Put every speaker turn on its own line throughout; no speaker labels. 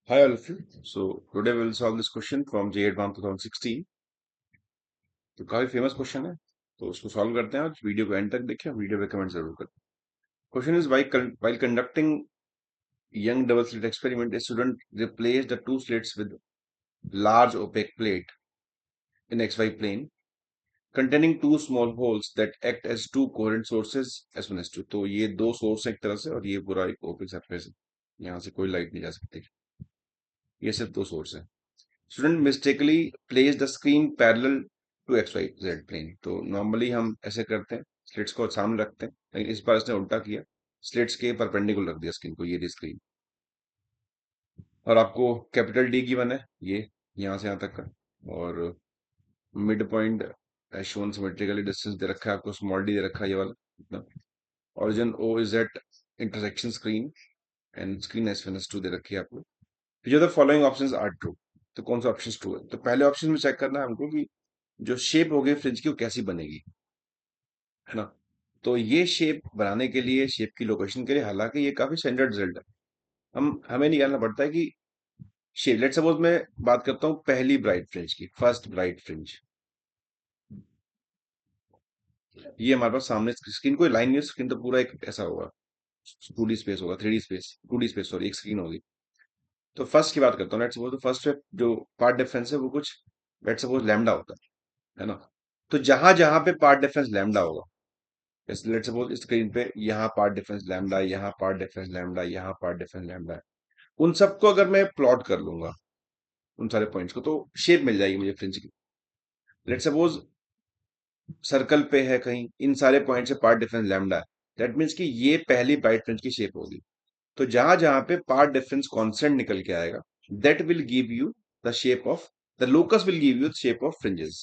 Hi all of you. So today we'll solve this question from JEE Advanced 2016. तो काफी famous question है, तो उसको सॉल्व करते हैं और वीडियो को एंड तक देखें, वीडियो पे कमेंट जरूर करें। Question is while conducting young double slit experiment, a student replaced the two slits with large opaque plate in XY plane containing two small holes that act as two coherent sources S1 S2। तो ये दो source है एक तरह से और ये पूरा एक ओपेक सरफेस है, यहाँ से कोई लाइट नहीं जा सकती, ये सिर्फ दो सोर्स है। Student mistakenly place the screen parallel to X Y Z plane. तो नॉर्मली हम ऐसे करते हैं, स्लिट्स को सामने रखते हैं, लेकिन इस बार इसने उल्टा किया, स्लिट्स के परपेंडिकुलर रख दिया स्क्रीन को, ये रही स्क्रीन। और आपको कैपिटल डी गिवन है, ये यहाँ से यहाँ तक का, और mid point shown symmetrically distance दे रखा है आपको, स्मॉल डी दे रखा है ये वाला इतना। Origin O is at intersection screen and screen S1 S2 दे रखी है आपको। जो the following options are true. तो कौन सा ऑप्शन ट्रू है? तो पहले ऑप्शन में चेक करना है हमको कि जो शेप होगी फ्रिज की वो कैसी बनेगी, है ना। तो ये शेप बनाने के लिए, शेप की लोकेशन के लिए, हालांकि ये काफी स्टैंडर्ड रिजल्ट है, हम हमें निकालना पड़ता है कि शेप। लेट सपोज मैं बात करता हूँ पहली ब्राइट फ्रिंज की, फर्स्ट ब्राइट फ्रिंज। ये हमारे पास सामने स्क्रीन, कोई लाइन नहीं है, स्क्रीन तो पूरा एक ऐसा होगा, 2D स्पेस होगा, 3D space, 2D space sorry, एक स्क्रीन होगी। तो फर्स्ट की बात करता हूँ, लेट सपोज तो फर्स्ट पे जो पार्ट डिफरेंस है वो कुछ लेट सपोज लैम्डा होता है ना। तो जहां जहां पे पार्ट डिफरेंस लैम्डा होगा, जैसे लेट्स सपोज स्क्रीन पे यहाँ पार्ट डिफरेंस लैम्डा, यहाँ पार्ट डिफरेंस लैम्डा, यहाँ पार्ट डिफरेंस लैम्डा है, उन सबको अगर मैं प्लॉट कर लूंगा, उन सारे पॉइंट्स को, तो शेप मिल जाएगी मुझे फ्रिंज की। लेट्स सपोज सर्कल पे है कहीं, इन सारे पॉइंट से पार्ट डिफरेंस लैम्डा है, दैट मीन्स कि ये पहली ब्राइट फ्रिंज की शेप होगी। तो जहां जहां पे पार्ट डिफरेंस कांस्टेंट निकल के आएगा, that will give you the shape of, the locus will give you the shape of fringes.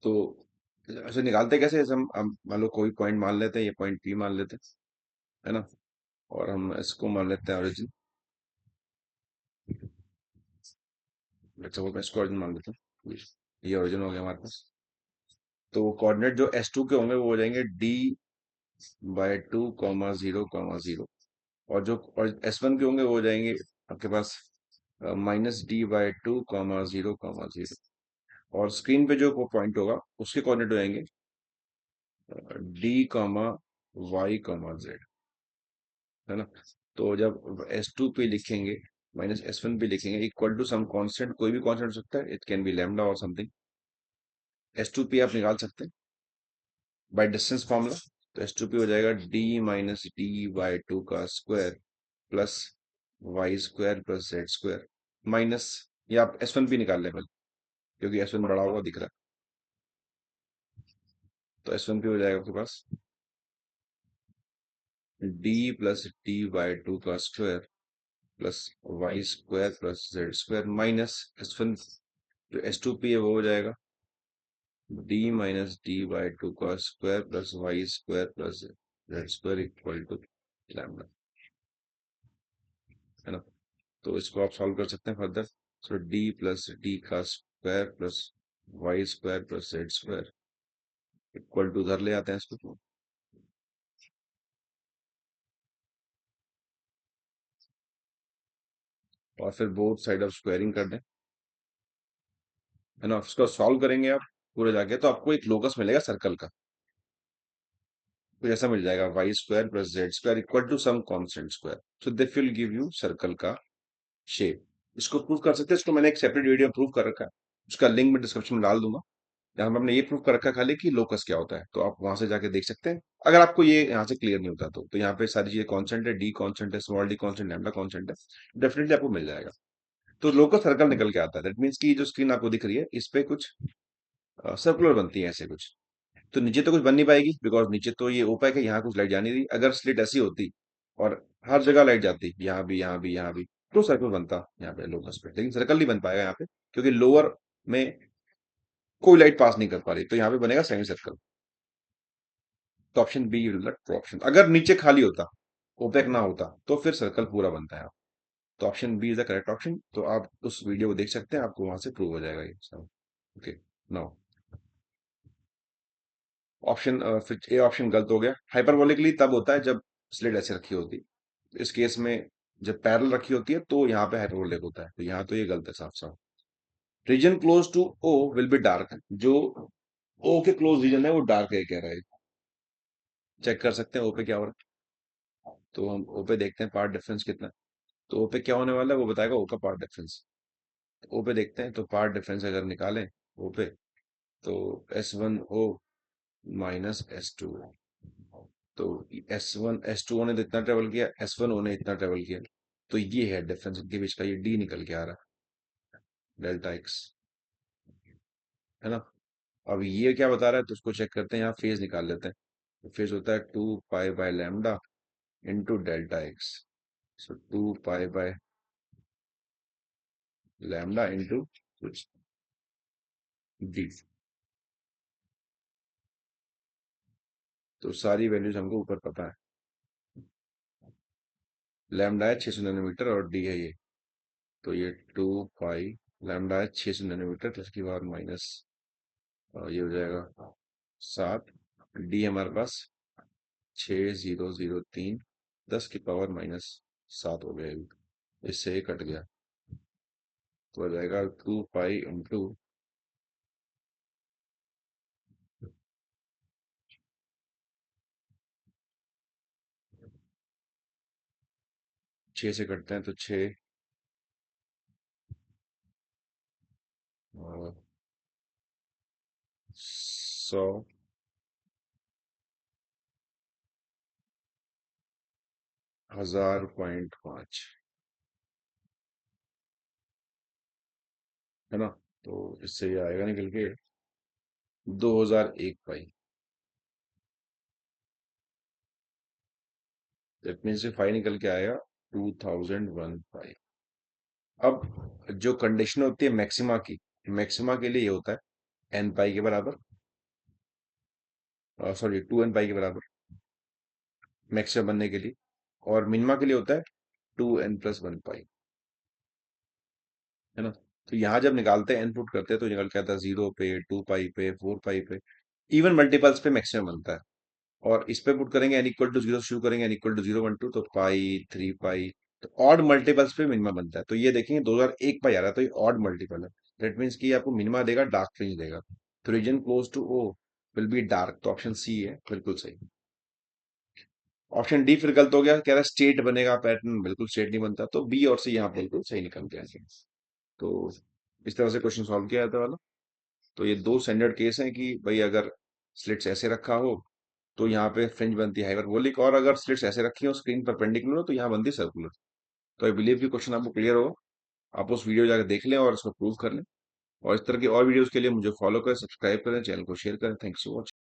तो ऐसे निकालते कैसे? जैसे हम मान लो कोई पॉइंट मान लेते हैं, ये पॉइंट पी मान लेते हैं, है ना, और हम इसको मान लेते हैं ओरिजिन। लेट्स सपोज मैं इसको ओरिजिन मान लेता हूँ, ये ओरिजिन हो गया हमारे पास। तो कोऑर्डिनेट जो S2 के होंगे वो हो जाएंगे D/2, 0, 0, और जो S1 के होंगे वो हो जाएंगे आपके पास -D/2, 0, 0। और स्क्रीन पे जो पॉइंट होगा उसके कोऑर्डिनेट हो जाएंगे D, Y, Z, है ना। तो जब S2 पे लिखेंगे, -S1 पे लिखेंगे, इक्वल टू सम कांस्टेंट, कोई भी कांस्टेंट हो सकता है, इट कैन बी लैम्डा और समथिंग। S2 पे आप निकाल सकते हैं बाय डिस्टेंस फॉर्मूला। तो S2 पे हो जाएगा D-D/2 का square plus Y² + Z² minus, या आप S1 पे निकाल लें पहले, क्योंकि S1 बड़ा हुआ दिख रहा है। तो S1 पे हो जाएगा आपके पास D+D/2 का square plus Y² + Z² minus S1, जो S2 पे है वो हो जाएगा D-D/2 का square plus Y² + Z² equal to lambda, है ना। तो इसको आप सॉल्व कर सकते हैं फर्दर। सो D+D का square plus Y² + Z² equal to, उधर ले आते हैं इसको, और फिर बोथ साइड ऑफ स्क्वायरिंग कर दें, है ना। इसको सॉल्व करेंगे आप पूरे जाके, तो आपको एक लोकस मिलेगा सर्कल का, तो ऐसा मिल जाएगा Y² + Z² equal to some constant square. So this will give you circle का शेप। इसको प्रूव कर सकते हैं, इसको मैंने एक सेपरेट वीडियो में प्रूव कर रखा है, उसका लिंक मैं डिस्क्रिप्शन में डाल दूंगा, जहां पे हमने ये प्रूव कर रखा है खाली कि लोकस क्या होता है, तो आप वहां से जाके देख सकते हैं। अगर आपको ये यहाँ से क्लियर नहीं होता तो यहाँ पे सारी चीजें कांस्टेंट है, डी कांस्टेंट है, small D constant, lambda constant है, डेफिनेटली आपको मिल जाएगा। तो लोकस सर्कल निकल के आता है, दैट मीन्स की जो स्क्रीन आपको दिख रही है इस पे कुछ सर्कुलर बनती है ऐसे कुछ। तो नीचे तो कुछ बन नहीं पाएगी, बिकॉज नीचे तो ये ओपेक है, यहाँ कुछ लाइट जानी रही। अगर स्लिट ऐसी होती और हर जगह लाइट जाती, यहाँ भी, यहाँ भी, यहाँ भी, तो सर्कल बनता यहाँ पे लोकस पे, लेकिन सर्कल नहीं बन पाएगा यहाँ पे, क्योंकि लोअर में कोई लाइट पास नहीं कर पा रही, तो यहाँ पे बनेगा सेमी सर्कल। तो option B will true option. अगर नीचे खाली होता, ओपेक ना होता, तो फिर सर्कल पूरा बनता है। तो option B is the correct option. तो आप उस वीडियो को देख सकते हैं, आपको वहां से प्रूव हो जाएगा ये सब। ओके, नाउ ऑप्शन, फिर ए ऑप्शन गलत हो गया। हाइपरबोलिकली तब होता है जब स्लिट ऐसे रखी होती, इस केस में जब पैरेलल रखी होती है तो यहाँ पे हाइपरबोलिक होता है, तो यहाँ तो ये गलत है साफ साफ। Region close to O will be dark, जो ओ के क्लोज रीजन है वो डार्क है कह रहा है। चेक कर सकते हैं ओ पे क्या हो रहा है, तो हम ओ पे देखते हैं पार्ट डिफरेंस कितना है। तो ओ पे क्या होने वाला है वो बताएगा ओ का पार्ट डिफरेंस। ओ पे देखते हैं, तो पार्ट डिफरेंस अगर निकालें ओ पे, तो S1O माइनस S2, तो S1 S2O ने तो इतना ट्रेवल किया, S1O ने इतना ट्रेवल किया, तो ये है डिफरेंस इनके बीच का, ये डी निकल के आ रहा है, डेल्टा एक्स, है ना। अब ये क्या बता रहा है तो उसको चेक करते हैं, यहाँ फेज निकाल लेते हैं। तो फेज होता है 2 pi by lambda into delta x. So 2 pi by lambda into D. तो सारी वैल्यूज हमको ऊपर पता है। लैम्डा है 600 नैनोमीटर और डी है ये, तो ये 2 पाई, लैम्डा है 600 नैनोमीटर, तो इसकी पावर माइनस, ये हो जाएगा 7। डी हमारे पास 6003, 10 की पावर माइनस 7 हो गया ये, इससे ये कट गया, तो हो जाएगा 2 पाई इंटू 6 से कटते हैं तो 6, 100, 1000.5, है ना। तो इससे ये आएगा निकल के 2001 पाई। दैट मीन्स 5 निकल के आएगा 2001 पाई। अब जो कंडीशन होती है मैक्सिमा की, मैक्सिमा के लिए ये होता है एन पाई के बराबर, सॉरी 2n पाई के बराबर मैक्सिमा बनने के लिए, और मिनिमा के लिए होता है 2n+1 पाई, है ना। तो यहाँ जब निकालते हैं, इनपुट करते हैं, तो निकल के आता है 0 पे, 2 पाई पे, 4 पाई पे, इवन मल्टीपल्स पे मैक्सिमम बनता है। और इस पे पुट करेंगे n=0 शुरू करेंगे, n=0 1 2, तो पाई 3 पाई, तो ऑड मल्टीपल्स पे मिनिमा बनता है। तो ये देखेंगे 2001 पाई आ रहा है, तो ये ऑड मल्टीपल है। दैट मीन्स कि ये आपको मिनिमा देगा, डार्क फ्रिंज देगा। तो region close to O will be dark, तो ऑप्शन सी है बिल्कुल सही। ऑप्शन डी फिर गलत हो गया, कह रहा है स्टेट बनेगा पैटर्न, बिल्कुल स्टेट नहीं बनता, तो बी और सी यहाँ बिल्कुल सही निकल गया। तो इस तरह से क्वेश्चन सॉल्व किया जाता वाला। तो ये दो स्टैंडर्ड केस हैं कि भाई अगर स्लिट्स ऐसे रखा हो तो यहाँ पे फ्रिंज बनती है हाइपरबोलिक, और अगर स्लिट्स ऐसे रखी हो स्क्रीन परपेंडिकुलर हो तो यहाँ बनती है सर्कुलर। तो आई बिलीव कि क्वेश्चन आपको क्लियर हो, आप उस वीडियो जाकर देख लें और इसको प्रूव कर लें। और इस तरह की और वीडियोस के लिए मुझे फॉलो करें, सब्सक्राइब करें, चैनल को शेयर करें। Thanks for watching.